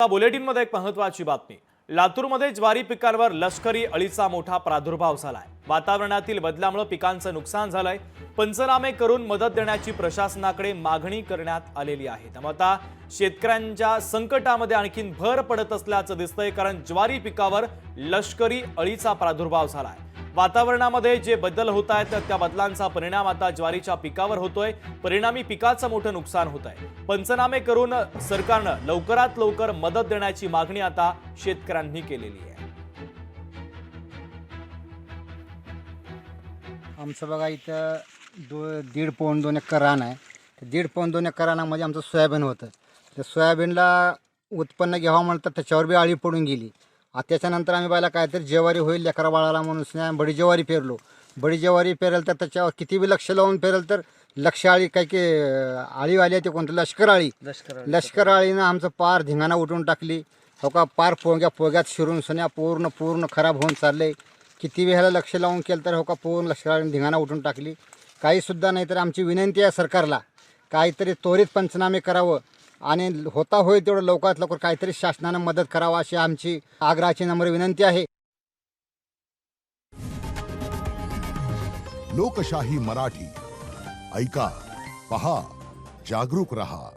बुलेटिनमध्ये एक महत्त्वाची बातमी। लातूरमध्ये ज्वारी पिकांवर लष्करी अळीचा मोठा प्रादुर्भाव झालाय। वातावरणातील बदलामुळे पिकांचं नुकसान झालंय। पंचनामे करून मदत देण्याची प्रशासनाकडे मागणी करण्यात आलेली आहे। त्यामुळे आता शेतकऱ्यांच्या संकटामध्ये आणखीन भर पडत असल्याचं दिसतंय, कारण ज्वारी पिकावर लष्करी अळीचा प्रादुर्भाव झालाय। वातावरणामध्ये जे बदल होत आहेत त्या बदलांचा परिणाम आता ज्वारीच्या पिकावर होतोय। परिणामी पिकाचं मोठं नुकसान होत आहे। पंचनामे करून सरकारनं लवकरात लवकर मदत देण्याची मागणी आता शेतकऱ्यांनी केलेली आहे। आमचं बघा इथं 1.5 पाऊण 2 एकर रान आहे। 1.5 पाऊण 2 एकर रानामध्ये आमचं सोयाबीन होतं। त्या सोयाबीनला उत्पन्न घ्यावं म्हणतात त्याच्यावर बी अळी पडून गेली। त्याच्यानंतर आम्ही बायला काहीतरी ज्वारी होईल लेकरा बाळाला म्हणून बडी ज्वारी पेरलो। बडी ज्वारी पेरेल तर त्याच्यावर किती बी लक्ष लावून पेरेल तर लक्ष अळी काही की अळी आली आहे ते कोणतं लष्कर अळीनं आमचं पार धिंगाणा उठून टाकली। हो का पार पोग्यात शिरून सन्या पूर्ण खराब होऊन चालले। किती वेळेला लक्ष लावून केलं तर हो का पूर्ण लष्कर अळीनं धिंगाणा उठून टाकली। काही सुद्धा नाही तर आमची विनंती आहे सरकारला काहीतरी त्वरित पंचनामे करावं आणि होता होईल तेवढं लवकरात लवकर काहीतरी शासनानं मदत करावा अशी आमची आग्रहाची नम्र विनंती आहे। लोकशाही मराठी ऐका, पहा, जागरूक रहा।